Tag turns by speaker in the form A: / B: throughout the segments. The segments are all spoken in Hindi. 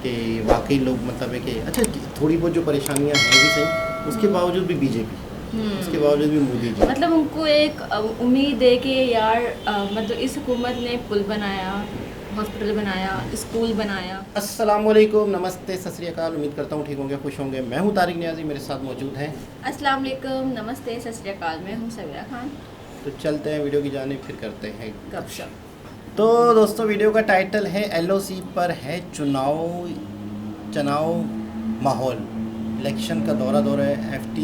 A: कि वाकई लोग मतलब है कि अच्छा थोड़ी बहुत जो परेशानियां हैं भी सही, उसके बावजूद भी बीजेपी, उसके बावजूद भी मोदी जी,
B: मतलब उनको एक उम्मीद है कि यार मतलब इस हुकूमत ने पुल बनाया, हॉस्पिटल बनाया, स्कूल बनाया।
A: अस्सलाम वालेकुम, नमस्ते, सत श्री अकाल। उम्मीद करता हूँ ठीक होंगे, खुश होंगे। मैं हूँ तारिक नियाज़ी, मेरे साथ मौजूद हैं।
B: अस्सलाम वालेकुम, नमस्ते, सत श्री अकाल। मैं हूँ सवेरा खान।
A: तो चलते हैं वीडियो की जानिब, फिर करते हैं
B: गपशप।
A: तो दोस्तों वीडियो का टाइटल है LOC पर है चुनाव माहौल, इलेक्शन का दौरा है FT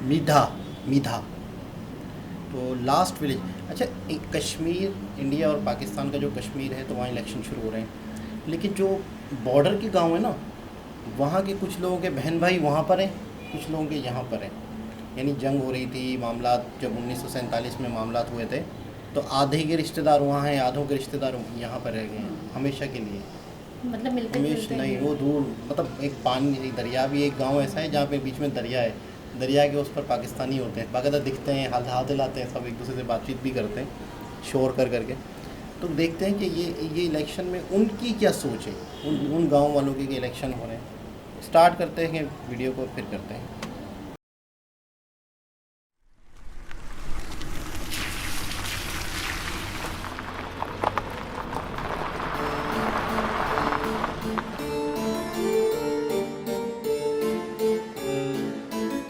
A: मीधा। तो लास्ट विलेज, अच्छा एक कश्मीर, इंडिया और पाकिस्तान का जो कश्मीर है तो वहाँ इलेक्शन शुरू हो रहे हैं, लेकिन जो बॉर्डर के गांव है ना, वहाँ के कुछ लोगों के बहन भाई वहाँ पर हैं, कुछ लोगों के यहाँ पर हैं। यानी जंग हो रही थी, मामलात जब 1947 में मामलात हुए थे, तो आधे के रिश्तेदार वहाँ हैं, आधों के रिश्तेदार यहाँ पर रह गए हैं हमेशा के लिए।
B: मतलब मिलते
A: हमेशा नहीं, वो दूर, मतलब एक पानी, एक दरिया भी, एक गांव ऐसा है जहाँ पे बीच में दरिया है, दरिया के उस पर पाकिस्तानी होते हैं, बाकायदा दिखते हैं, हाथ हिलाते हैं, सब एक दूसरे से बातचीत भी करते हैं शोर कर करके। तो देखते हैं कि ये इलेक्शन में उनकी क्या सोच है, उन गाँव वालों के इलेक्शन हो रहे हैं। स्टार्ट करते हैं वीडियो को, फिर करते हैं।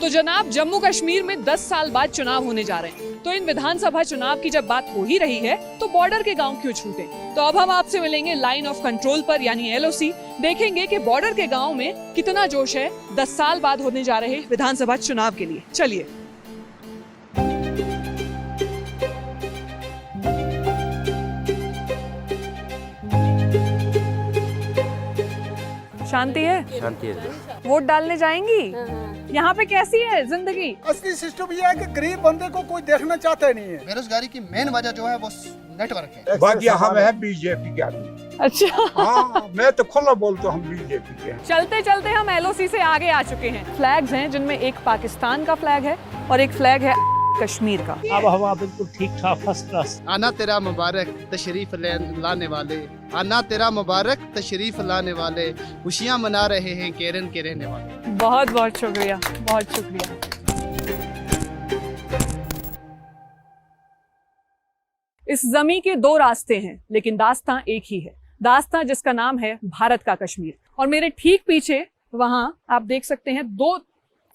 C: तो जनाब, जम्मू कश्मीर में 10 साल बाद चुनाव होने जा रहे हैं, तो इन विधानसभा चुनाव की जब बात हो ही रही है तो बॉर्डर के गांव क्यों छूटे। तो अब हम आपसे मिलेंगे लाइन ऑफ कंट्रोल पर यानी LOC, देखेंगे कि बॉर्डर के गांव में कितना जोश है 10 साल बाद होने जा रहे विधानसभा चुनाव के लिए। चलिए। शांति है?
D: शांति है।
C: वोट डालने जाएंगी? यहाँ पे कैसी है जिंदगी?
E: असली सिस्टम ये है कि गरीब बंदे को कोई देखना चाहता नहीं है।
F: बेरोजगारी की मेन वजह जो है वो नेटवर्क है।
G: बाकी हम है बीजेपी के आदमी।
C: अच्छा।
G: हाँ, मैं तो खुला बोलता हूँ, हम बीजेपी के हैं।
C: चलते चलते हम LOC से आगे आ चुके हैं। फ्लैग्स हैं जिनमें एक पाकिस्तान का फ्लैग है और एक फ्लैग है कश्मीर का।
H: अब हवा बिल्कुल ठीक ठाक, फर्स्ट क्लास।
F: आना तेरा मुबारक तशरीफ लाने वाले, आना तेरा मुबारक तशरीफ लाने वाले, खुशियाँ मना रहे हैं केरन के रहने वाले।
C: बहुत बहुत शुक्रिया, बहुत शुक्रिया। इस जमी के दो रास्ते हैं लेकिन दास्तां एक ही है, दास्तां जिसका नाम है भारत का कश्मीर। और मेरे ठीक पीछे वहां आप देख सकते हैं दो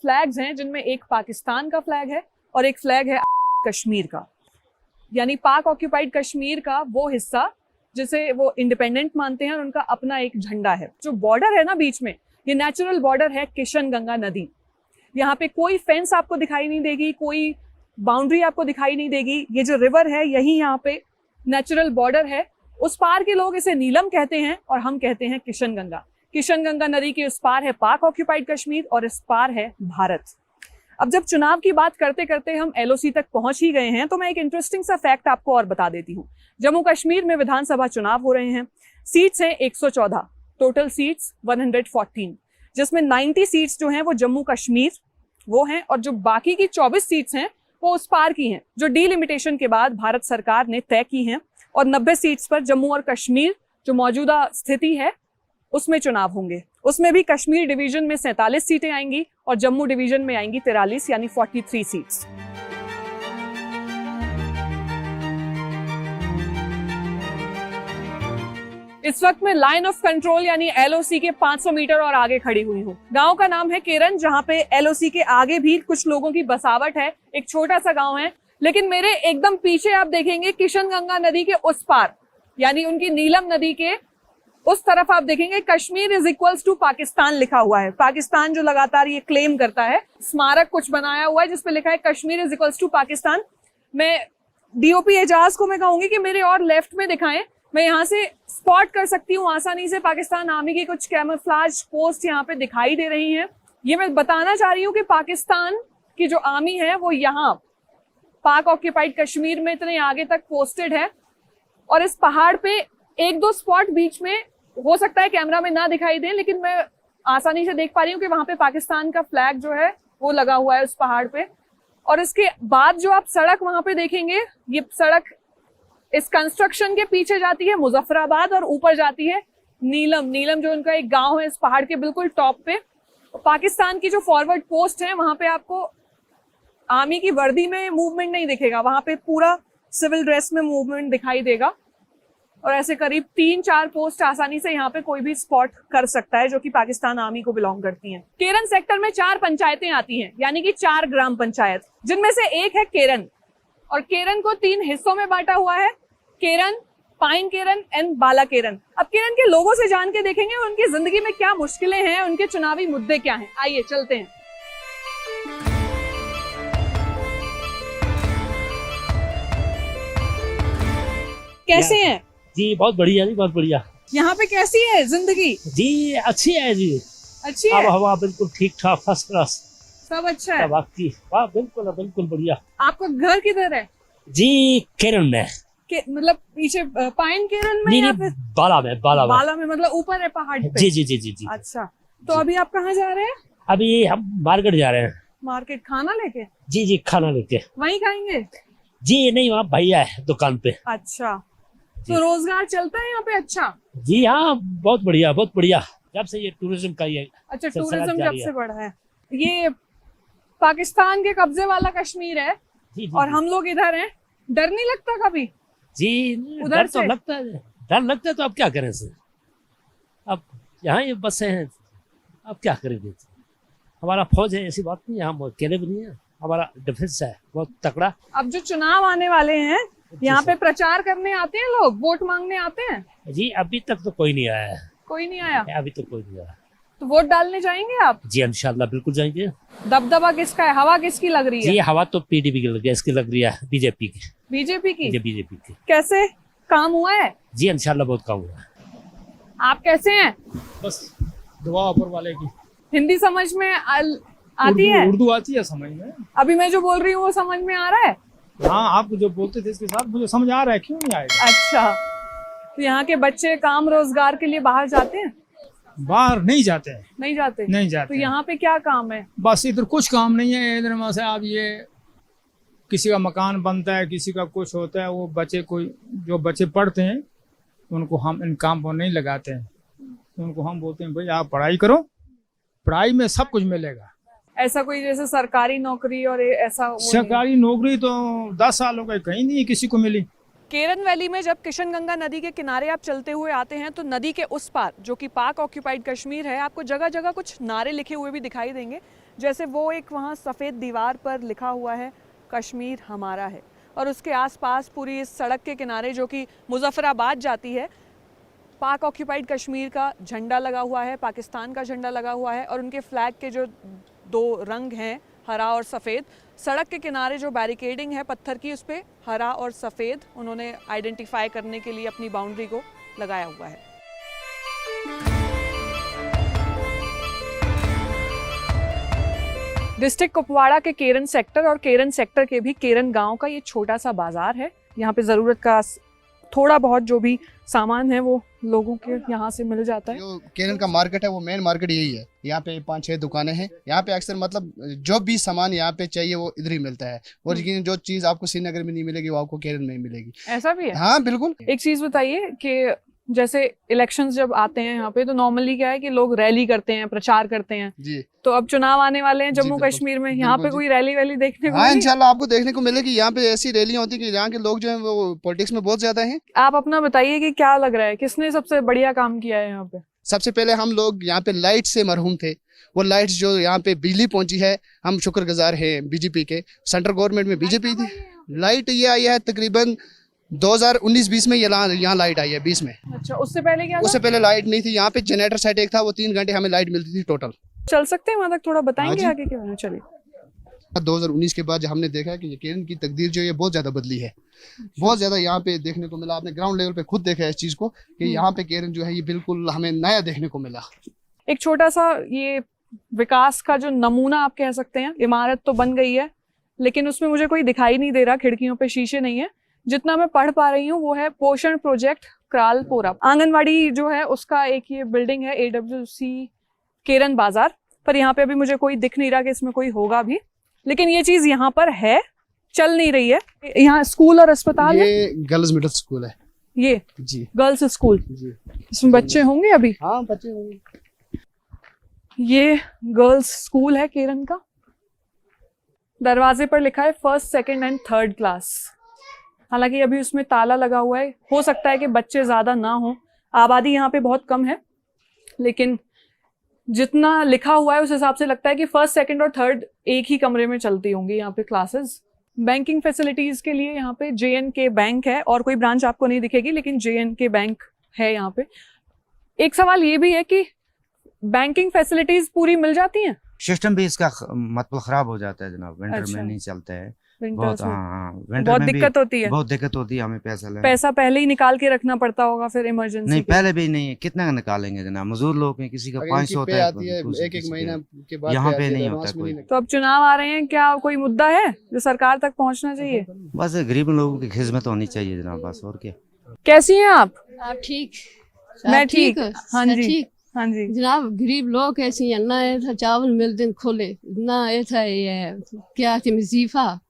C: फ्लैग्स हैं जिनमें एक पाकिस्तान का फ्लैग है और एक फ्लैग है कश्मीर का, यानी पाक ऑक्यूपाइड कश्मीर का वो हिस्सा जिसे वो इंडिपेंडेंट मानते हैं और उनका अपना एक झंडा है। जो बॉर्डर है ना बीच में, ये नेचुरल बॉर्डर है किशन गंगा नदी। यहाँ पे कोई फेंस आपको दिखाई नहीं देगी, कोई बाउंड्री आपको दिखाई नहीं देगी। ये जो रिवर है यही यहाँ पे नेचुरल बॉर्डर है। उस पार के लोग इसे नीलम कहते हैं और हम कहते हैं किशन गंगा। किशन गंगा नदी के उस पार है पाक ऑक्यूपाइड कश्मीर और इस पार है भारत। अब जब चुनाव की बात करते करते हम LOC तक पहुंच ही गए हैं तो मैं एक इंटरेस्टिंग सा फैक्ट आपको और बता देती हूँ। जम्मू कश्मीर में विधानसभा चुनाव हो रहे हैं। सीट्स हैं 114, टोटल सीट्स 114, जिसमें 90 सीट्स जो हैं वो जम्मू कश्मीर वो हैं और जो बाकी की 24 सीट्स हैं वो उस पार की हैं जो डीलिमिटेशन के बाद भारत सरकार ने तय की हैं। और 90 सीट्स पर जम्मू और कश्मीर जो मौजूदा स्थिति है उसमें चुनाव होंगे। उसमें भी कश्मीर डिवीजन में 47 सीटें आएंगी और जम्मू डिवीजन में आएंगी 43 यानी 43 सीट्स। इस वक्त मैं लाइन ऑफ कंट्रोल यानी LOC के 500 मीटर और आगे खड़ी हुई हूँ। गांव का नाम है केरन, जहाँ पे LOC के आगे भी कुछ लोगों की बसावट है। एक छोटा सा गांव है, लेकिन मेरे एकदम पीछे आप देखेंगे किशन गंगा नदी के उस पार यानी उनकी नीलम नदी के उस तरफ आप देखेंगे Kashmir is equals to Pakistan लिखा हुआ है। पाकिस्तान जो लगातार ये क्लेम करता है, स्मारक कुछ बनाया हुआ है जिसपे लिखा है Kashmir is equals to Pakistan. मैं DOP एजाज को मैं कहूंगी कि मेरे और लेफ्ट में दिखाएं, मैं यहाँ से स्पॉट कर सकती हूँ आसानी से पाकिस्तान आर्मी की कुछ कैमोफ्लेज पोस्ट यहाँ पे दिखाई दे रही हैं। ये मैं बताना चाह रही हूँ कि पाकिस्तान की जो आर्मी है वो यहाँ पाक ऑक्यूपाइड कश्मीर में इतने आगे तक पोस्टेड है। और इस पहाड़ पे एक दो स्पॉट बीच में हो सकता है कैमरा में ना दिखाई दे, लेकिन मैं आसानी से देख पा रही हूँ कि वहां पे पाकिस्तान का फ्लैग जो है वो लगा हुआ है उस पहाड़ पे। और इसके बाद जो आप सड़क वहां पे देखेंगे, ये सड़क इस कंस्ट्रक्शन के पीछे जाती है मुजफ्फराबाद और ऊपर जाती है नीलम जो उनका एक गांव है इस पहाड़ के बिल्कुल टॉप पे। पाकिस्तान की जो फॉरवर्ड पोस्ट है वहां पे आपको आर्मी की वर्दी में मूवमेंट नहीं दिखेगा, वहां पे पूरा सिविल ड्रेस में मूवमेंट दिखाई देगा। और ऐसे करीब 3-4 पोस्ट आसानी से यहाँ पे कोई भी स्पॉट कर सकता है जो कि पाकिस्तान आर्मी को बिलोंग करती हैं। केरन सेक्टर में 4 पंचायतें आती हैं, यानी कि 4 ग्राम पंचायत, जिनमें से एक है केरन। और केरन को 3 हिस्सों में बांटा हुआ है, केरन, पाइन केरन एंड बाला केरन। अब केरन के लोगों से जान के देखेंगे उनकी जिंदगी में क्या मुश्किलें हैं, उनके चुनावी मुद्दे क्या हैं। आइए चलते हैं। कैसे हैं
H: जी? बहुत बढ़िया जी, बहुत बढ़िया।
C: यहाँ पे कैसी है जिंदगी?
H: जी अच्छी है जी,
C: अच्छी है,
H: अब हवा बिल्कुल ठीक ठाक, फर्स्ट क्लास,
C: सब अच्छा है।
H: सब आपकी, वाह बिल्कुल बिल्कुल बढ़िया।
C: आपका घर किधर है?
H: जी केरन में,
C: मतलब पीछे पाइन केरन में
H: नहीं
C: या
H: नहीं,
C: फिर
H: बाला में,
C: बाला में, मतलब ऊपर है पहाड़ पे?
H: जी जी जी जी जी।
C: अच्छा, तो अभी आप कहाँ जा रहे हैं?
H: अभी हम मार्केट जा रहे हैं।
C: मार्केट खाना लेके?
H: जी जी, खाना लेके।
C: वहीं खाएंगे?
H: जी नहीं, वहाँ भैया है दुकान पे।
C: अच्छा, तो रोजगार चलता है यहाँ पे? अच्छा
H: जी हाँ, बहुत बढ़िया बहुत बढ़िया, जब से ये टूरिज्म का ये
C: अच्छा,
H: सिलसिला
C: टूरिज्म
H: जारी
C: जब
H: है।
C: से बढ़ा है। ये पाकिस्तान के कब्जे वाला कश्मीर है
H: जी, जी,
C: और
H: जी।
C: हम लोग इधर हैं। डर नहीं लगता कभी?
H: जी
C: उधर
H: डर तो
C: से?
H: लगता है, डर लगता है, तो अब क्या करें सर, अब यहाँ ये बसें हैं, अब क्या करेंगे। हमारा फौज है, ऐसी बात नहीं है, हम अकेले भी नहीं है, हमारा डिफेंस है बहुत तकड़ा।
C: अब जो चुनाव आने वाले हैं यहाँ पे प्रचार करने आते हैं लोग, वोट मांगने आते हैं?
H: जी अभी तक तो कोई नहीं आया है,
C: कोई नहीं आया?
H: अभी तो कोई नहीं आया।
C: तो वोट डालने जाएंगे आप?
H: जी इंशाल्लाह बिल्कुल जाएंगे।
C: दबदबा किसका है, हवा किसकी लग रही है?
H: जी हवा तो पीडीपी की लग रही है, इसकी लग रही है बीजेपी की।
C: बीजेपी की?
H: जी बीजेपी की।
C: कैसे काम हुआ है?
H: जी इंशाल्लाह बहुत काम हुआ है।
C: आप कैसे हैं?
D: बस दुआ ऊपर वाले की।
C: हिंदी समझ में आती है?
D: उर्दू आती है समझ में।
C: अभी मैं जो बोल रही हूँ वो समझ में आ रहा है?
D: हाँ, आप जो बोलते थे इसके साथ मुझे समझ आ रहा है, क्यों नहीं आएगा।
C: अच्छा, तो यहाँ के बच्चे काम रोजगार के लिए बाहर जाते हैं?
D: बाहर नहीं जाते हैं।
C: नहीं जाते?
D: नहीं जाते
C: तो यहाँ पे क्या काम है?
D: बस इधर कुछ काम नहीं है। इधर में से आप ये किसी का मकान बनता है, किसी का कुछ होता है, वो बच्चे कोई जो बच्चे पढ़ते हैं उनको हम इन काम पर नहीं लगाते हैं। उनको हम बोलते हैं भाई आप पढ़ाई करो, पढ़ाई में सब कुछ मिलेगा।
C: ऐसा कोई जैसे सरकारी नौकरी और ऐसा वो नहीं?
D: सरकारी नौकरी तो 10 साल हो गए, कहीं नहीं किसी को मिली।
C: केरन वैली में जब किशनगंगा नदी के किनारे आप चलते हुए आते हैं तो नदी के उस पार जो कि पाक ऑक्यूपाइड कश्मीर है, आपको जगह जगह कुछ नारे लिखे हुए भी दिखाई देंगे। जैसे वो एक वहाँ सफ़ेद दीवार पर लिखा हुआ है कश्मीर हमारा है, और उसके आसपास पूरी इस सड़क के किनारे जो कि मुजफ्फराबाद जाती है, पाक ऑक्यूपाइड कश्मीर का झंडा लगा हुआ है, पाकिस्तान का झंडा लगा हुआ है, और उनके फ्लैग के जो 2 रंग हैं, हरा और सफ़ेद। सड़क के किनारे जो बैरिकेडिंग है पत्थर की, उस पर हरा और सफ़ेद उन्होंने आइडेंटिफाई करने के लिए अपनी बाउंड्री को लगाया हुआ है। डिस्ट्रिक्ट कुपवाड़ा के केरन सेक्टर और केरन सेक्टर के भी केरन गांव का ये छोटा सा बाजार है। यहाँ पे ज़रूरत का थोड़ा बहुत जो भी सामान है वो लोगों के यहाँ से मिल जाता है।
F: जो केरन का मार्केट है वो मेन मार्केट यही है। यहाँ पे 5-6 दुकानें हैं। यहाँ पे अक्सर मतलब जो भी सामान यहाँ पे चाहिए वो इधर ही मिलता है, और लेकिन जो चीज आपको श्रीनगर में नहीं मिलेगी वो आपको केरन में ही मिलेगी।
C: ऐसा भी है?
F: हाँ बिल्कुल।
C: एक चीज बताइए कि जैसे इलेक्शंस जब आते हैं यहाँ पे तो नॉर्मली क्या है कि लोग रैली करते हैं, प्रचार करते हैं
F: जी।
C: तो अब चुनाव आने वाले हैं जम्मू
F: बिल्कुल,
C: कश्मीर में, यहाँ पे
F: बिल्कुल
C: कोई रैली वैली देखने को
F: हाँ
C: मिली?
F: इंशाल्लाह आपको देखने को मिलेगी। यहाँ पे ऐसी रैलियां होती है कि यहाँ के लोग जो है वो पॉलिटिक्स में बहुत ज्यादा हैं।
C: आप अपना बताइए कि क्या लग रहा है, किसने सबसे बढ़िया काम किया है यहाँ पे?
F: सबसे पहले हम लोग यहाँ पे लाइट से मरहूम थे। वो लाइट जो यहाँ पे बिजली पहुंची है, हम शुक्रगुजार हैं बीजेपी के। सेंट्रल गवर्नमेंट में बीजेपी थी, लाइट ये आई है तकरीबन 2019-20 में यहाँ लाइट आई है 20 में।
C: अच्छा, उससे पहले क्या
F: उससे
C: था?
F: पहले लाइट नहीं थी। यहाँ पे जनरेटर सेट एक था, वो 3 घंटे हमें लाइट मिलती थी टोटल।
C: चल सकते हैं वहां तक, थोड़ा बताएंगे
F: हाँ
C: आगे के बारे में? चलिए।
F: 2019 के बाद जब हमने देखा है कि ये केरन की तकदीर जो है बहुत ज्यादा बदली है, बहुत ज्यादा यहाँ पे देखने को मिला। आपने ग्राउंड लेवल पे खुद देखा है इस चीज को कि यहाँ पे केरन जो है ये बिल्कुल हमें नया देखने को मिला।
C: एक छोटा सा ये विकास का जो नमूना आप कह सकते हैं, इमारत तो बन गई है लेकिन उसमें मुझे कोई दिखाई नहीं दे रहा, खिड़कियों पे शीशे नहीं है। जितना मैं पढ़ पा रही हूँ वो है पोषण प्रोजेक्ट क्रालपोरा। आंगनवाड़ी जो है उसका एक ये बिल्डिंग है AWC केरन बाजार, पर यहाँ पे अभी मुझे कोई दिख नहीं रहा कि इसमें कोई होगा भी, लेकिन ये चीज यहाँ पर है, चल नहीं रही है। यहाँ स्कूल और अस्पताल
F: ये गर्ल्स मिडिल स्कूल है।
C: ये
F: जी
C: गर्ल्स स्कूल,
F: जी
C: इसमें बच्चे होंगे अभी?
F: हाँ बच्चे होंगे।
C: ये गर्ल्स स्कूल है केरन का। दरवाजे पर लिखा है 1st, 2nd and 3rd class. हालांकि अभी उसमें ताला लगा हुआ है, हो सकता है कि बच्चे ज़्यादा ना हो, आबादी यहाँ पे बहुत कम है, लेकिन जितना लिखा हुआ है उस हिसाब से लगता है कि 1st, 2nd और 3rd एक ही कमरे में चलती होंगी यहाँ पे क्लासेस। बैंकिंग फैसिलिटीज़ के लिए यहाँ पे J&K बैंक है, और कोई ब्रांच आपको नहीं दिखेगी, लेकिन J&K बैंक है यहाँ पे। एक सवाल ये भी है कि बैंकिंग फैसिलिटीज़ पूरी मिल जाती हैं?
I: सिस्टम भी इसका मतलब खराब हो जाता है जनाब, विंटर
C: अच्छा।
I: में नहीं चलता है
C: विंटर्स
I: बहुत।
C: में
I: हाँ विंटर
C: बहुत
I: में भी
C: दिक्कत होती है।
I: बहुत दिक्कत होती है हमें पैसा लेने।
C: पैसा पहले ही निकाल के रखना पड़ता होगा फिर इमरजेंसी
I: नहीं
C: के।
I: पहले भी नहीं है, कितना निकालेंगे जनाब, मजदूर लोग हैं, किसी का
F: अगर
I: 500
F: इनकी
I: होता
F: पे
I: है,
F: आती है एक
I: किसी
F: महीना
I: के-
F: के बाद
I: यहाँ
F: पे
I: पे
F: आती है,
I: नहीं
F: एडवांस
I: होता
F: में
I: कोई।
F: नहीं लगता।
C: तो अब चुनाव आ रहे हैं, क्या कोई मुद्दा है जो सरकार तक पहुंचना चाहिए?
I: बस गरीब लोगों की खिदमत होनी चाहिए जनाब, बस और क्या।
C: कैसी हैं आप?
J: आप ठीक?
C: मैं ठीक। हाँ जी।
J: ठीक
C: हाँ जी।
J: जनाब, गरीब लोग ऐसी है ना, ये था चावल मिलते खुले ना, ये था ये क्या थी वजीफा,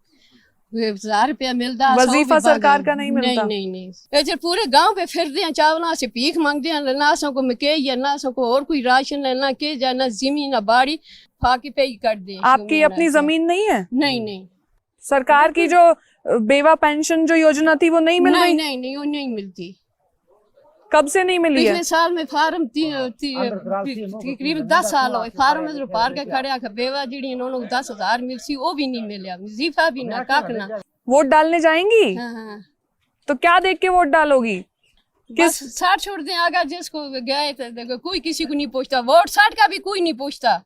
J: 1000 रुपया मिलता,
C: वजीफा सरकार का नहीं मिलता?
J: नहीं नहीं नहीं, ये पूरे गांव पे फिरते हैं, चावलों से भीख मांगते हैं, ना सो को मकई या ना सो को और कोई राशन है, ना के जा ना जमीन ना बाड़ी, फाकी पे ही कर दे।
C: आपकी अपनी जमीन नहीं है?
J: नहीं नहीं
C: सरकार की जो बेवा पेंशन जो योजना थी वो नहीं मिल
J: नहीं
C: रही?
J: नहीं नहीं, वो नहीं मिलती।
C: कब से नहीं मिली है?
J: पिछले साल में फार्म तकरीबन 10 साल हो फार्म में पार के खड़े आके बेवा जी उन्होंने 10,000 मिलती, वो भी नहीं मिले, वजीफा भी ना काक ना।
C: वोट डालने जाएंगी?
J: हाँ हाँ,
C: तो क्या देख के वोट डालोगी?
J: बस 60 छोड़ दें आगे, जिसको गए थे देखो कोई किसी को नहीं पूछता, वोट 60 का भी कोई नहीं पूछता,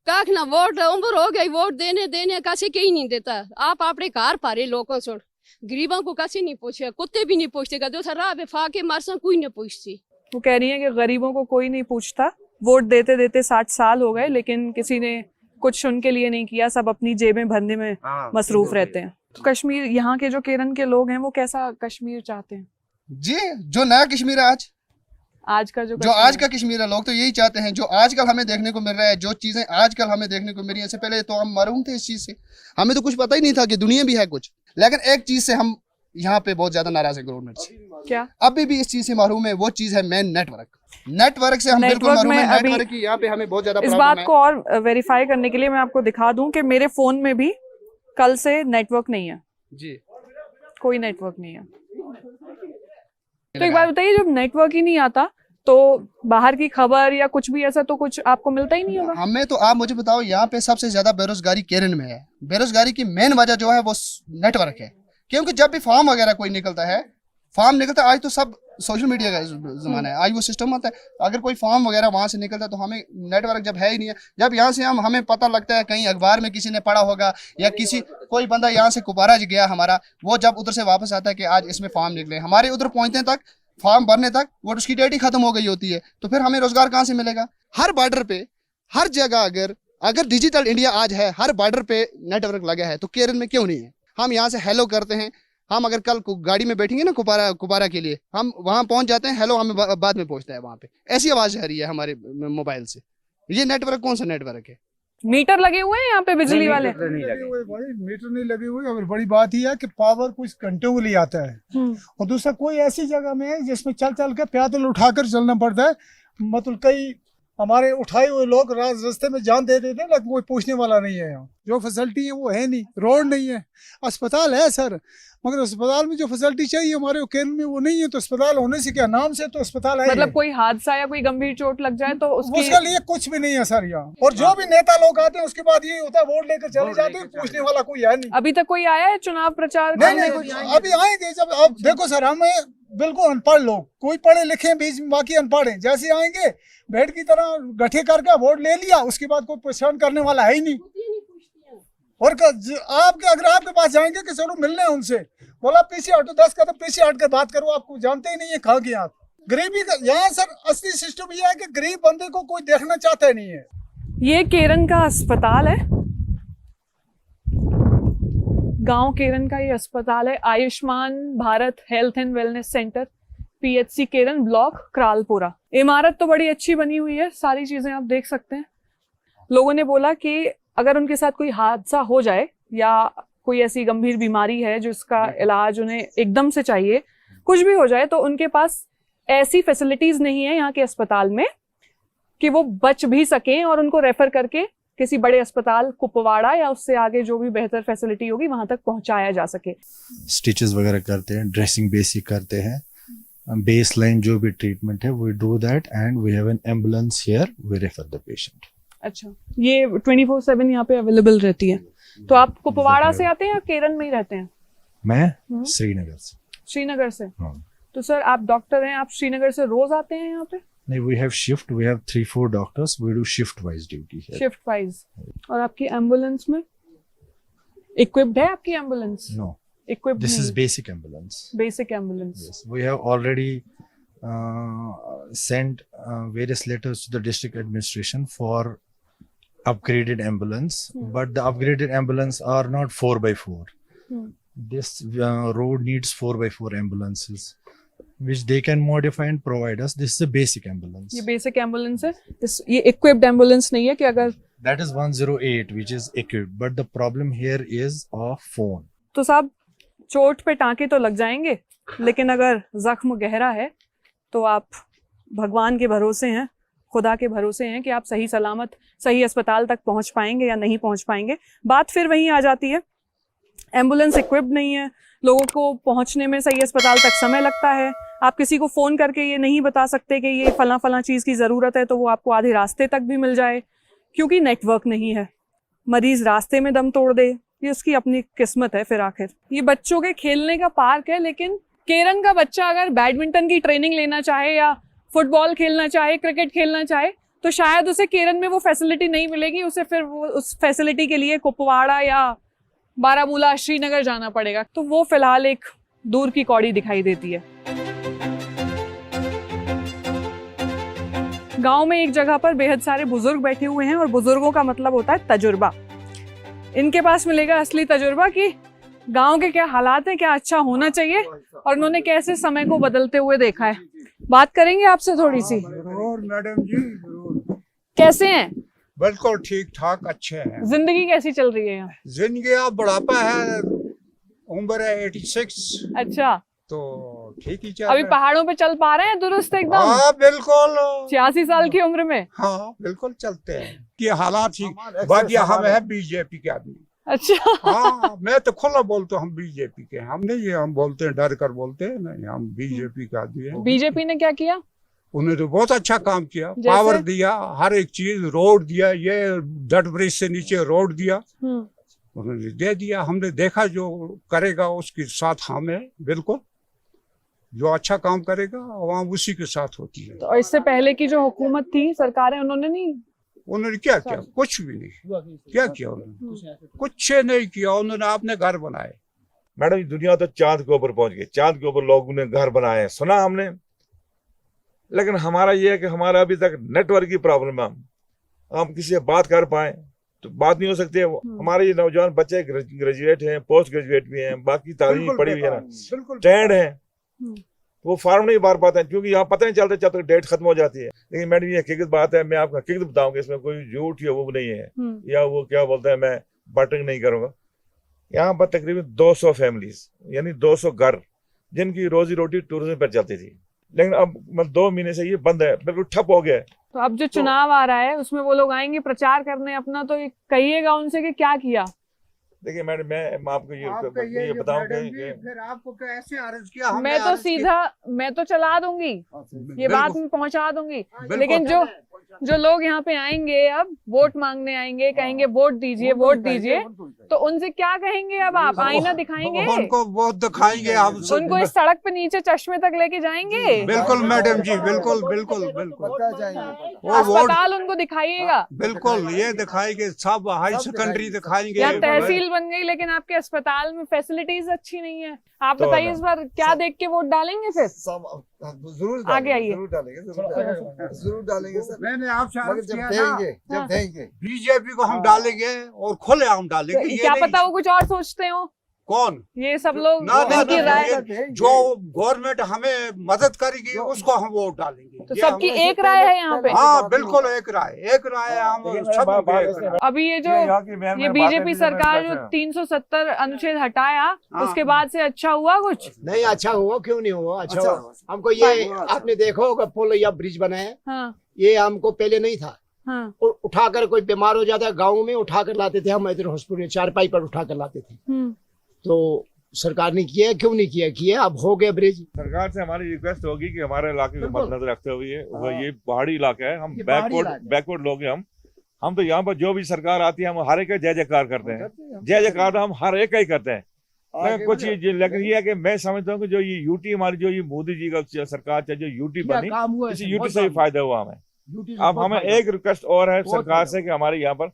J: काक ना वोट उम्र हो गई, वोट देने कैसे कहीं नहीं देता। आप अपने घर पारे लोगों से गरीबों को कैसे नहीं पूछे, कुत्ते भी नहीं पूछते, कहते राह बेफा के मारसा कोई नहीं पूछती।
C: वो कह रही है कि गरीबों को कोई नहीं पूछता, वोट देते देते 60 साल हो गए, लेकिन किसी ने कुछ उनके लिए नहीं किया, सब अपनी जेबें भरने में मसरूफ रहते हैं। तो कश्मीर, यहाँ के जो केरन के लोग हैं वो कैसा कश्मीर चाहते हैं?
F: जी जो नया कश्मीर है
C: आज का जो
F: आज का कश्मीर है, लोग तो यही चाहते हैं जो आजकल हमें देखने को मिल रहा है, जो चीजें आजकल हमें देखने को मिल रही है। इससे पहले तो हम महरूम थे इस चीज से, हमें तो कुछ पता ही नहीं था कि दुनिया भी है कुछ। लेकिन एक चीज से हम यहाँ पे बहुत ज्यादा नाराज है गवर्नमेंट से,
C: क्या?
F: अभी भी इस चीज से महरूम है, वो चीज है मेन नेटवर्क से हम बिल्कुल महरूम है। नेटवर्क की यहाँ पे हमें बहुत ज्यादा
C: इस
F: प्रॉब्लम
C: बात
F: है।
C: को और वेरीफाई करने के लिए मैं आपको दिखा दूं कि मेरे फोन में भी कल से नेटवर्क नहीं है
F: जी,
C: कोई नेटवर्क नहीं है। तो एक बात बताइए, जब नेटवर्क ही नहीं आता तो बाहर की खबर या कुछ भी ऐसा तो कुछ आपको मिलता ही नहीं होगा?
F: हमें तो आप मुझे बताओ, यहाँ पे सबसे ज्यादा बेरोजगारी केरन में है। बेरोजगारी की मेन वजह जो है वो नेटवर्क है, क्योंकि जब भी फॉर्म वगैरह कोई निकलता है, आज तो सब सोशल मीडिया का जमाना है, आज वो सिस्टम होता है, अगर कोई फॉर्म वगैरह वहाँ से निकलता है तो हमें नेटवर्क जब है ही नहीं है, जब यहाँ से हमें पता लगता है, कहीं अखबार में किसी ने पढ़ा होगा या कोई बंदा यहाँ से कुपारा गया हमारा, वो जब उधर से वापस आता है कि आज इसमें फॉर्म निकले, हमारे उधर पहुँचने तक, फॉर्म भरने तक वो उसकी डेट ही खत्म हो गई होती है, तो फिर हमें रोजगार कहाँ से मिलेगा? हर बॉर्डर पे, हर जगह अगर डिजिटल इंडिया आज है, हर बॉर्डर पे नेटवर्क लगा है, तो केरल में क्यों नहीं है? हम यहाँ से हेलो करते हैं, हम अगर कल गाड़ी में बैठेंगे ना कुपारा के लिए, हम वहाँ पहुँच जाते हैं, हेलो हमें बाद में पहुँचता है वहाँ पे, ऐसी आवाज़ आ रही है हमारे मोबाइल से। ये नेटवर्क कौन सा नेटवर्क है?
C: मीटर लगे हुए हैं यहाँ पे बिजली वाले?
E: भाई मीटर नहीं लगे हुए, और बड़ी बात यह है कि पावर कुछ घंटों के लिए आता है, और दूसरा कोई ऐसी जगह में है जिसमें चल के पैदल उठाकर चलना पड़ता है। मतलब कई हमारे उठाए हुए लोग रास्ते में जान दे देते हैं, लेकिन कोई पूछने वाला नहीं है। यहाँ जो फैसिलिटी है वो है नहीं, रोड नहीं है, अस्पताल है सर, मगर अस्पताल में जो फैसिलिटी चाहिए हमारे केरल में वो नहीं है। तो अस्पताल होने से क्या, नाम से तो अस्पताल है,
C: मतलब कोई हादसा या कोई गंभीर चोट लग जाए तो
E: उसके लिए कुछ भी नहीं है सर यहाँ। और जो भी नेता लोग आते हैं उसके बाद ये होता है वोट लेकर चले जाते हैं, पूछने वाला कोई है नहीं।
C: अभी तक कोई आया है चुनाव प्रचार?
E: नहीं, अभी आएंगे जब। अब देखो सर, हमें बिल्कुल अनपढ़ लोग, कोई पढ़े लिखे बीच में, बाकी अनपढ़ हैं, जैसे आएंगे भेड़ की तरह गठे करके वोट ले लिया, उसके बाद कोई पहचान करने वाला है ही नहीं। और अगर आपके पास जाएंगे कि चलो मिलने हैं उनसे, बोला पीछे हटो, 10 कदम पीछे हट कर बात करो, आपको जानते ही नहीं है कहाँ के आप। गरीबी का यहाँ सर असली सिस्टम ये है कि गरीब बंदे को कोई देखना चाहता नहीं है।
C: ये केरन का अस्पताल है, गांव केरन का ये अस्पताल है, Ayushman Bharat health and wellness centre, PHC Keran, block Kralpora. इमारत तो बड़ी अच्छी बनी हुई है, सारी चीजें आप देख सकते हैं। लोगों ने बोला कि अगर उनके साथ कोई हादसा हो जाए या कोई ऐसी गंभीर बीमारी है जिसका इलाज उन्हें एकदम से चाहिए, कुछ भी हो जाए तो उनके पास ऐसी फैसिलिटीज नहीं है यहाँ के अस्पताल में कि वो बच भी सकें और उनको रेफर करके किसी बड़े अस्पताल कुपवाड़ा या उससे आगे जो भी बेहतर फैसिलिटी होगी वहां तक पहुंचाया जा सके।
K: स्टिचेस वगैरह करते हैं, ड्रेसिंग बेसिक करते हैं, बेस लाइन जो भी ट्रीटमेंट है we do that and we have an ambulance here, we refer the patient.
C: अच्छा, ये 24/7 यहाँ पे अवेलेबल रहती है। तो आप कुपवाड़ा से आते हैं या केरन में ही रहते हैं?
K: मैं श्रीनगर से।
C: श्रीनगर से?
K: हाँ।
C: तो सर आप डॉक्टर हैं, आप श्रीनगर से रोज आते हैं यहाँ पे?
K: नहीं, we have shift, we have 3-4 doctors, we do shift wise duty है।
C: Shift wise. और आपकी एम्बुलेंस में इक्विप्ड है आपकी एम्बुलेंस?
K: नो,
C: इक्विप्ड
K: दिस
C: नहीं
K: is basic ambulance.
C: Basic ambulance.
K: Yes, we have already sent various letters to the district administration for upgraded ambulance, but the upgraded ambulance are not 4x4. This road needs 4x4 ambulances, which they can modify and provide us. This is a basic ambulance.
C: ये बेसिक एम्बुलेंस है, ये इक्विप्ड एम्बुलेंस नहीं है कि अगर
K: That is 108, which is equipped, but the problem here is of phone.
C: तो साहब चोट पे टांके तो लग जाएंगे, लेकिन अगर जख्म गहरा है तो आप भगवान के भरोसे हैं, खुदा के भरोसे हैं कि आप सही सलामत सही अस्पताल तक पहुंच पाएंगे या नहीं पहुंच पाएंगे। बात फिर वहीं आ जाती है, एम्बुलेंस इक्विप्ड नहीं है, लोगों को पहुंचने में सही अस्पताल तक समय लगता है। आप किसी को फ़ोन करके ये नहीं बता सकते कि ये फलां चीज़ की ज़रूरत है तो वो आपको आधे रास्ते तक भी मिल जाए, क्योंकि नेटवर्क नहीं है। मरीज़ रास्ते में दम तोड़ दे, ये उसकी अपनी किस्मत है। फिर आखिर ये बच्चों के खेलने का पार्क है, लेकिन केरन का बच्चा अगर बैडमिंटन की ट्रेनिंग लेना चाहे या फुटबॉल खेलना चाहे, क्रिकेट खेलना चाहे, तो शायद उसे केरन में वो फैसिलिटी नहीं मिलेगी। उसे फिर वो उस फैसिलिटी के लिए कुपवाड़ा या बारामूला, श्रीनगर जाना पड़ेगा। तो वो फिलहाल एक दूर की कौड़ी दिखाई देती है। गांव में एक जगह पर बेहद सारे बुजुर्ग बैठे हुए हैं और बुजुर्गों का मतलब होता है तजुर्बा। इनके पास मिलेगा असली तजुर्बा कि गांव के क्या हालात हैं, क्या अच्छा होना चाहिए और उन्होंने कैसे समय को बदलते हुए देखा है। बात करेंगे आपसे थोड़ी सी।
G: जरूर मैडम जी, जरूर।
C: कैसे हैं?
G: बिल्कुल ठीक ठाक, अच्छे हैं।
C: जिंदगी कैसी चल रही है यहाँ?
G: जिंदगी अब बुढ़ापा है, उम्र है 86।
C: अच्छा,
G: तो ठीक ही चल
C: अभी
G: रहा है।
C: पहाड़ों पे चल पा रहे हैं दुरुस्त एकदम?
G: हाँ बिल्कुल।
C: 86 साल की उम्र में?
G: हाँ बिल्कुल चलते हैं कि हालात ठीक। बाकी हम है बीजेपी के आदमी।
C: अच्छा।
G: हाँ, मैं तो खुला बोलता हूँ, हम बीजेपी के। हम नहीं ये हम बोलते हैं डर कर बोलते हैं नहीं, हम बीजेपी के आदमी हैं।
C: बीजेपी ने क्या किया?
G: उन्होंने तो बहुत अच्छा काम किया, पावर दिया, हर एक चीज, रोड दिया, ये डट ब्रिज से नीचे रोड दिया, उन्होंने दे दिया। हमने देखा जो करेगा उसके साथ हम है, बिल्कुल जो अच्छा काम करेगा आवाम उसी के साथ होती है।
C: तो इससे पहले की जो हुकूमत थी, सरकारें, उन्होंने
G: क्या किया? कुछ भी नहीं। क्या किया उन्होंने? कुछ नहीं किया। उन्होंने अपने घर बनाए।
L: मैडम दुनिया तो चांद के ऊपर पहुंच गई, चांद के ऊपर लोगों ने घर बनाए, सुना हमने, लेकिन हमारा ये है कि हमारा अभी तक नेटवर्क की प्रॉब्लम है। हम किसी से बात कर पाए तो बात नहीं हो सकती है। हमारे ये नौजवान बच्चे ग्रेजुएट हैं, पोस्ट ग्रेजुएट भी हैं, बाकी तालीम पढ़ी हुई है ना, स्टैंड है, वो फॉर्म नहीं भर पाते हैं क्योंकि यहाँ पता नहीं चलता जब तक डेट खत्म हो जाती है। लेकिन मैडम ये हकीकत बात है, मैं आपको हकीकत बताऊंगा, इसमें कोई झूठ या वो नहीं है या वो क्या बोलते हैं, मैं बटरिंग नहीं करूंगा। यहाँ पर तकरीबन 200 फैमिलीज यानी 200 घर जिनकी रोजी रोटी टूरिज्म पर चलती थी, लेकिन अब 2 महीने से ये बंद है, बिल्कुल ठप हो गया है।
C: तो अब जो चुनाव आ रहा है उसमें वो लोग आएंगे प्रचार करने अपना, तो कहिएगा उनसे कि क्या किया।
L: देखिए मैडम, मैं आपको ये बताऊं कि
G: फिर आपको कैसे अर्ज किया?
C: मैं तो सीधा मैं तो चला दूंगी, ये बात मैं पहुंचा दूंगी, लेकिन जो लोग यहाँ पे आएंगे, अब वोट मांगने आएंगे, कहेंगे वोट दीजिए वोट दीजिए, तो उनसे क्या कहेंगे? अब आप आईना दिखाएंगे
G: उनको, वोट दिखाएंगे हम
C: उनको, इस सड़क पे नीचे चश्मे तक लेके जाएंगे।
G: बिल्कुल मैडम जी, बिल्कुल बिल्कुल बिल्कुल।
C: अस्पताल उनको दिखाइएगा,
G: बिल्कुल ये दिखाएंगे, सब हाई सेकेंडरी दिखाएंगे।
C: या तहसील बन गई लेकिन आपके अस्पताल में फैसिलिटीज अच्छी नहीं है। आप बताइए इस बार क्या देख के वोट डालेंगे? फिर
M: जरूर
C: आगे आइए।
M: जरूर डालेंगे सर।
G: मैंने आपसे
M: जब देंगे
G: बीजेपी को हम डालेंगे और खुले हम डालेंगे।
C: क्या पता वो कुछ और सोचते हो।
G: कौन?
C: ये सब लोग
G: ना ना
C: उनकी
G: ना,
C: राय,
G: जो गवर्नमेंट हमें मदद करेगी उसको हम वोट डालेंगे।
C: तो
G: ये
C: सबकी
G: हम-
C: एक राय है यहाँ पे।
G: हाँ बिल्कुल एक राय है, हम सब
C: अभी ये जो ये बीजेपी सरकार जो 370 अनुच्छेद हटाया, उसके बाद से अच्छा हुआ कुछ?
N: नहीं अच्छा हुआ, क्यों नहीं हुआ? अच्छा हुआ। हमको ये आपने देखा होगा पुल या ब्रिज बनाया,
C: हाँ
N: ये हमको पहले नहीं था।
C: हाँ
N: उठाकर कोई बीमार हो जाता है गाँव में, उठाकर लाते थे हम इधर हॉस्पिटल में, चारपाई पर उठाकर लाते थे। तो सरकार ने किया, क्यों नहीं किया? किया, अब हो गया ब्रिज।
L: सरकार से हमारी रिक्वेस्ट होगी कि हमारे इलाके को मद्देनजर रखते हुए ये पहाड़ी इलाका है, हम बैकवर्ड लोग हैं, हम तो यहाँ पर जो भी सरकार आती है हम हर एक का जय जयकार करते हैं, जय जयकार हम हर एक का ही करते हैं। लेकिन कुछ लेकिन ये है कि मैं समझता हूँ कि जो ये यूटी हमारी जो ये मोदी जी का सरकार चाहे जो यूटी बनी, इस यूटी से भी फायदा हुआ हमें। अब हमें एक रिक्वेस्ट और है सरकार से कि हमारे यहाँ पर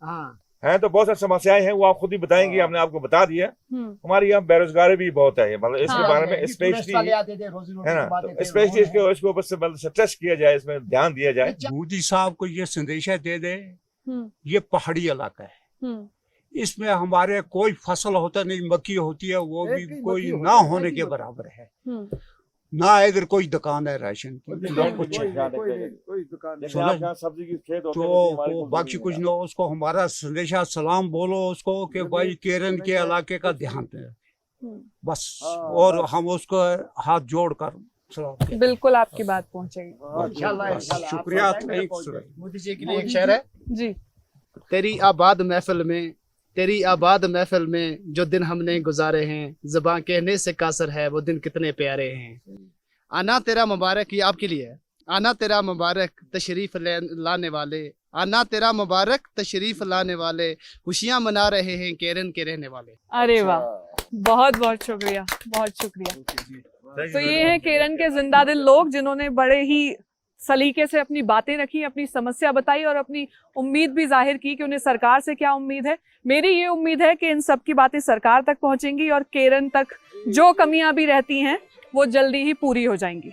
L: हैं तो बहुत सारी समस्याएं हैं, वो आप खुद ही बताएंगे, हमने आपको बता दिया। हमारे यहाँ बेरोजगारी भी बहुत है, मतलब इसके बारे में स्पेशली है ना, तो स्पेशली इसके ऊपर से मतलब स्ट्रेस किया जाए, इसमें ध्यान दिया जाए।
G: मोदी साहब को ये संदेशा दे दे, ये पहाड़ी इलाका है, इसमें हमारे कोई फसल होता नहीं, मक्की होती है वो भी कोई ना होने के बराबर है, ना इधर कोई दुकान है राशन की, ना कुछ है,
L: सब्जी की खेत
G: तो बाकी कुछ ना। उसको हमारा संदेशा सलाम बोलो उसको कि भाई केरन के इलाके का ध्यान दें बस, और हम उसको हाथ जोड़कर सलाम।
C: बिल्कुल आपकी बात पहुंचेगी,
G: शुक्रिया।
N: मोदी जी के लिए एक शेर है
C: जी।
F: तेरी आबाद महफिल में, तेरी आबाद महफिल में जो दिन हमने गुजारे हैं, ज़बां कहने से कासर है वो दिन कितने प्यारे हैं। आना तेरा मुबारक, ये आपके लिए है। आना तेरा मुबारक तशरीफ लाने वाले, आना तेरा मुबारक तशरीफ लाने वाले, खुशियां मना रहे हैं केरन के रहने वाले।
C: अरे वाह, बहुत बहुत शुक्रिया, बहुत शुक्रिया। तो ये है केरन के जिंदा दिल लोग, जिन्होंने बड़े ही सलीके से अपनी बातें रखी, अपनी समस्या बताई और अपनी उम्मीद भी जाहिर की कि उन्हें सरकार से क्या उम्मीद है। मेरी ये उम्मीद है कि इन सब की बातें सरकार तक पहुंचेंगी और केरन तक जो कमियां भी रहती हैं वो जल्दी ही पूरी हो जाएंगी।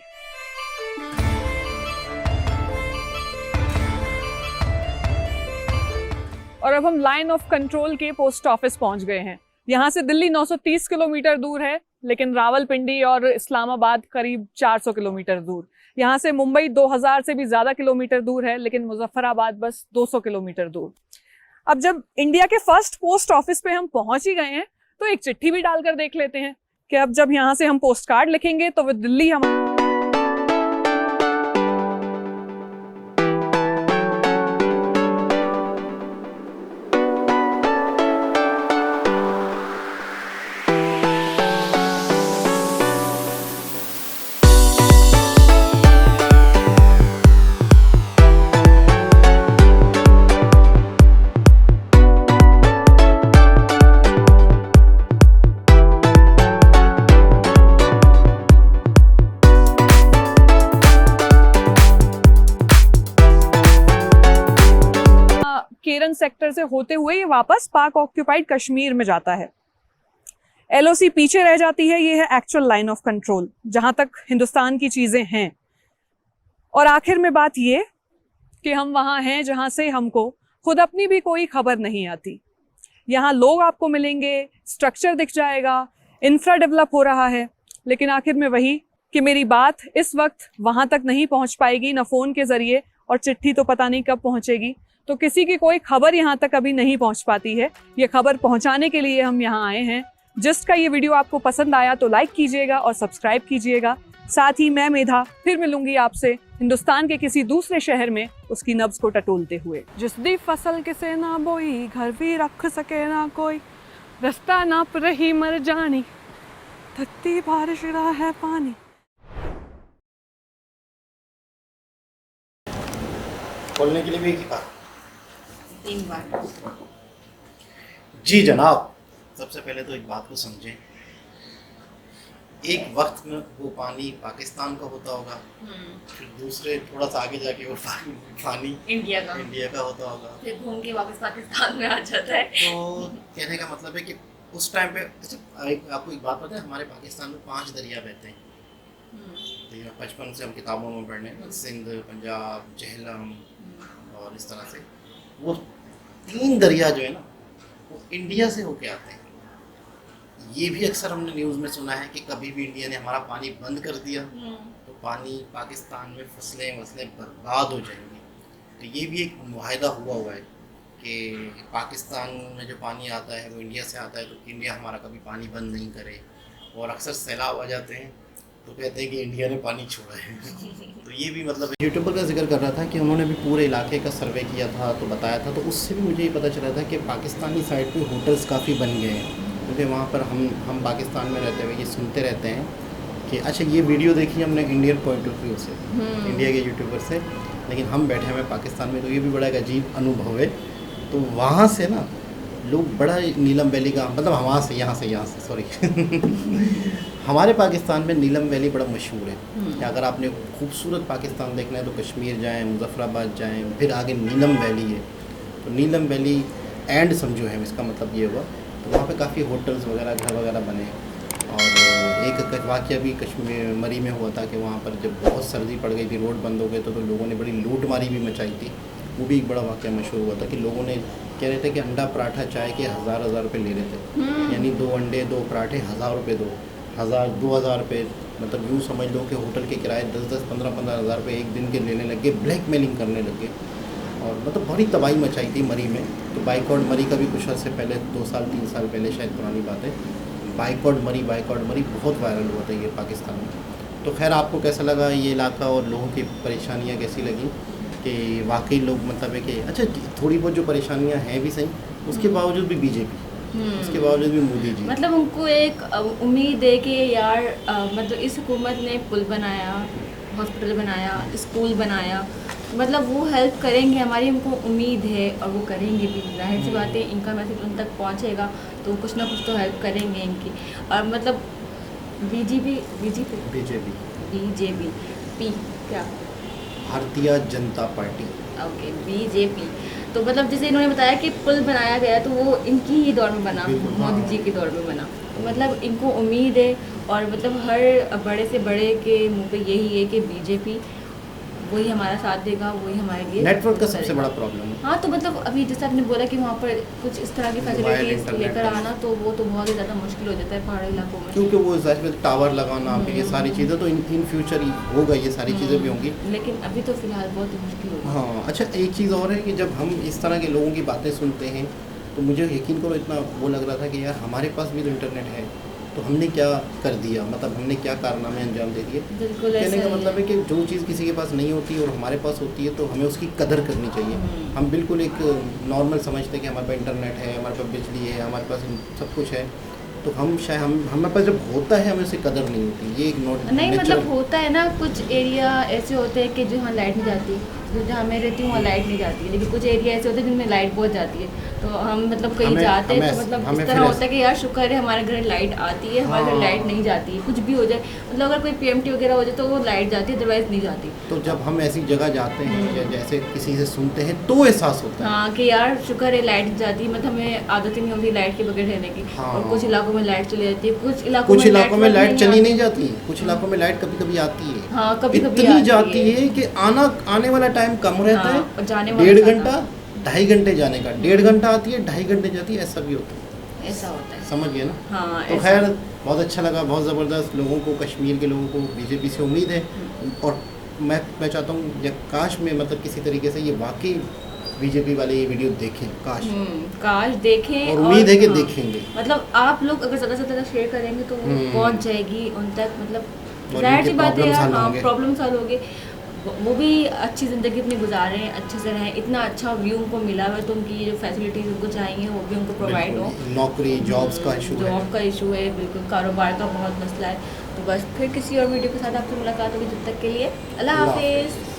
C: और अब हम लाइन ऑफ कंट्रोल के पोस्ट ऑफिस पहुंच गए हैं। यहाँ से दिल्ली 930 किलोमीटर दूर है, लेकिन रावलपिंडी और इस्लामाबाद करीब 400 किलोमीटर दूर। यहाँ से मुंबई 2000 से भी ज्यादा किलोमीटर दूर है, लेकिन मुजफ्फराबाद बस 200 किलोमीटर दूर। अब जब इंडिया के फर्स्ट पोस्ट ऑफिस पे हम पहुंच ही गए हैं, तो एक चिट्ठी भी डालकर देख लेते हैं कि अब जब यहाँ से हम पोस्ट कार्ड लिखेंगे तो वो दिल्ली हम केरन सेक्टर से होते हुए ये वापस पाक ऑक्यूपाइड कश्मीर में जाता है। एलओसी पीछे रह जाती है, ये है एक्चुअल लाइन ऑफ कंट्रोल जहां तक हिंदुस्तान की चीजें हैं। और आखिर में बात ये कि हम वहां हैं जहां से हमको खुद अपनी भी कोई खबर नहीं आती। यहाँ लोग आपको मिलेंगे, स्ट्रक्चर दिख जाएगा, इंफ्रा डेवलप हो रहा है, लेकिन आखिर में वही कि मेरी बात इस वक्त वहां तक नहीं पहुंच पाएगी, न फोन के जरिए, और चिट्ठी तो पता नहीं कब पहुंचेगी। तो किसी की कोई खबर यहाँ तक अभी नहीं पहुँच पाती है। ये खबर पहुँचाने के लिए हम यहाँ आए हैं। जिसका ये वीडियो आपको पसंद आया तो लाइक कीजिएगा और सब्सक्राइब कीजिएगा। साथ ही मैं मेधा फिर मिलूंगी आपसे हिंदुस्तान के किसी दूसरे शहर में उसकी नब्ज को टटोलते हुए। जिस दी फसल किसे ना बोई, घर भी रख सके ना कोई, रास्ता नाप रही मर जानी, थकती बारिश रहा है पानी।
A: खोलने के लिए भी कहा
B: 3 बार।
A: जी जनाब, सबसे पहले तो एक बात को समझें, एक वक्त में वो पानी पाकिस्तान का होता होगा, फिर दूसरे थोड़ा सा आगे जाके वो पानी इंडिया का होता होगा,
B: फिर घूम के वापस पाकिस्तान में आ जाता है।
A: तो कहने का मतलब है कि उस टाइम पे, अच्छा आपको एक बात पता है, हमारे पाकिस्तान में 5 दरिया बहते हैं। तो बचपन से हम किताबों में पढ़ने, सिंध, पंजाब, झेलम और इस तरह से, वो 3 दरिया जो है ना वो इंडिया से होके आते हैं। ये भी अक्सर हमने न्यूज़ में सुना है कि कभी भी इंडिया ने हमारा पानी बंद कर दिया तो पानी पाकिस्तान में फसलें बर्बाद हो जाएंगी। तो ये भी एक मुआहदा हुआ है कि पाकिस्तान में जो पानी आता है वो इंडिया से आता है, तो इंडिया हमारा कभी पानी बंद नहीं करे। और अक्सर सैलाब आ जाते हैं तो कहते हैं कि इंडिया ने पानी छोड़ा है। तो ये भी मतलब यूट्यूबर का जिक्र कर रहा था कि उन्होंने भी पूरे इलाके का सर्वे किया था तो बताया था, तो उससे भी मुझे ये पता चला था कि पाकिस्तानी साइड पे होटल्स काफ़ी बन गए हैं, क्योंकि वहाँ पर हम पाकिस्तान में रहते हुए ये सुनते रहते हैं कि अच्छा ये वीडियो देखी हमने इंडियन पॉइंट ऑफ व्यू से, इंडिया के यूट्यूबर से, लेकिन हम बैठे हुए पाकिस्तान में, तो ये भी बड़ा एक अजीब अनुभव है। तो वहाँ से ना लोग बड़ा नीलम वैली का मतलब यहाँ से सॉरी हमारे पाकिस्तान में नीलम वैली बड़ा मशहूर है कि अगर आपने खूबसूरत पाकिस्तान देखना है तो कश्मीर जाएं, मुजफ्फराबाद जाएं, फिर आगे नीलम वैली है। तो नीलम वैली एंड समझो है, इसका मतलब ये हुआ। तो वहाँ पे काफ़ी होटल्स वगैरह घर वगैरह बने। और एक वाक़या भी कश्मीर मरी में हुआ था कि वहाँ पर जब बहुत सर्दी पड़ गई थी, रोड बंद हो गए तो लोगों ने बड़ी लूटमारी भी मचाई थी। वो भी एक बड़ा वाक़या मशहूर हुआ था कि लोगों ने कह रहे थे कि अंडा पराठा चाय के 1000 रुपये ले रहे थे, यानी 2 अंडे 2 पराठे 1000 रुपये दो, 2000 रुपये, मतलब यूँ समझ लो कि होटल के किराए 10 15 हज़ार रुपये एक दिन के लेने लग गए, ब्लैकमेलिंग करने लग गए। और मतलब बड़ी तबाही मचाई थी मरी में। तो बाइकआउट मरी का भी कुछ अर्से पहले 2 साल 3 साल पहले शायद पुरानी बात है, बाइकआउट मरी बहुत वायरल हुआ था ये पाकिस्तान में। तो खैर आपको कैसा लगा ये इलाका और लोगों की परेशानियाँ कैसी लगी कि वाकई लोग मतलब है कि अच्छा थोड़ी बहुत जो परेशानियाँ हैं भी सही, उसके बावजूद भी बीजेपी, उसके बावजूद भी मोदी जी,
B: मतलब उनको एक उम्मीद है कि यार मतलब इस हुकूमत ने पुल बनाया, हॉस्पिटल बनाया, स्कूल बनाया, मतलब वो हेल्प करेंगे, हमारी उनको उम्मीद है और वो करेंगे भी। जाहिर सी बात है इनका मैसेज उन तक पहुंचेगा तो कुछ ना कुछ तो हेल्प करेंगे इनकी। और मतलब बीजेपी क्या,
A: Bharatiya Janata party,
B: okay BJP. तो मतलब जैसे इन्होंने बताया कि पुल बनाया गया तो वो इनकी ही दौर में बना, मोदी जी के दौर में बना। तो मतलब इनको उम्मीद है और मतलब हर बड़े से बड़े के मुंह पे यही है कि बीजेपी वही हमारा साथ देगा, वही हमारे लिए
A: नेटवर्क का सबसे बड़ा प्रॉब्लम है।
B: हाँ, तो मतलब अभी जैसे आपने बोला कि वहाँ पर कुछ इस तरह की फैसिलिटीज लेकर आना तो वो तो बहुत ही ज़्यादा मुश्किल हो जाता है पहाड़ी इलाकों में,
A: क्योंकि वो जाहिर है टावर लगाना फिर ये सारी चीज़ें तो इन फ्यूचर होगा, ये सारी चीज़ें भी होंगी,
B: लेकिन अभी तो फिलहाल बहुत ही मुश्किल होगा।
A: हाँ अच्छा, एक चीज़ और है कि जब हम इस तरह के लोगों की बातें सुनते हैं तो मुझे यकीन करो इतना वो लग रहा था कि यार हमारे पास भी तो इंटरनेट है, तो हमने क्या कर दिया, मतलब हमने क्या कारनामे अंजाम दे दिए। कहने का मतलब है कि जो चीज़ किसी के पास नहीं होती और हमारे पास होती है तो हमें उसकी कदर करनी चाहिए। हम बिल्कुल एक नॉर्मल समझते हैं कि हमारे पास इंटरनेट है, हमारे पास बिजली है, हमारे पास सब कुछ है, तो हम शायद हमारे पास जब होता है हमें उसकी कदर नहीं होती। ये एक
B: नहीं मतलब होता है ना, कुछ एरिया ऐसे होते हैं कि जहाँ लाइट नहीं जाती, जहाँ मैं रहती हूँ वहाँ लाइट नहीं जाती है, लेकिन कुछ एरिया ऐसे होते हैं जिनमें लाइट बहुत जाती है। तो हम मतलब कहीं जाते हैं तो मतलब इस तरह होता है कि यार शुक्र है हमारे घर लाइट आती है, हमारे घर लाइट नहीं जाती है, कुछ भी हो जाए, मतलब अगर कोई पीएमटी वगैरह हो जाए तो वो लाइट जाती है, अदरवाइज नहीं जाती।
A: तो जब हम ऐसी जगह जाते हैं या जैसे किसी से सुनते हैं तो एहसास होता है
B: हाँ कि यार शुक्र है लाइट जाती है, मतलब हमें आदत ही नहीं होती लाइट के बगैर रहने की। और कुछ इलाकों में लाइट चली जाती है, कुछ इलाकों में लाइट
A: चली नहीं जाती, कुछ इलाकों में लाइट कभी कभी आती है।
B: हाँ, कभी
A: इतनी जाती है कि आने वाला टाइम कम रहता है, 1.5 घंटा 2.5 घंटे जाने का, 1.5 घंटा आती है 2.5 घंटे जाती है, ऐसा भी होता है।
B: ऐसा होता है,
A: समझ गए ना।
B: हाँ,
A: तो खैर बहुत अच्छा लगा, बहुत ज़बरदस्त। लोगों को, कश्मीर के लोगों को बीजेपी से उम्मीद है और मैं चाहता हूँ काश में मतलब किसी तरीके से ये वाकई बीजेपी वाले ये वीडियो देखें,
B: काश देखें
A: और उम्मीद है कि देखेंगे।
B: मतलब आप लोग अगर ज़्यादा से ज़्यादा शेयर करेंगे तो वो पहुँच जाएगी उन तक, मतलब जाहिर सी बात है प्रॉब्लम सॉल्व होगी, वो भी अच्छी ज़िंदगी अपनी गुजार रहे हैं, अच्छे से रहें, इतना अच्छा व्यू उनको मिला हुआ है तो उनकी ये जो फैसिलिटीज़ उनको चाहिए वो भी उनको प्रोवाइड हो।
A: नौकरी जॉब का
B: इशू है, बिल्कुल कारोबार का बहुत मसला है। तो बस फिर किसी और वीडियो के साथ आपसे मुलाकात होगी, जब तक के लिए अल्लाह हाफिज़।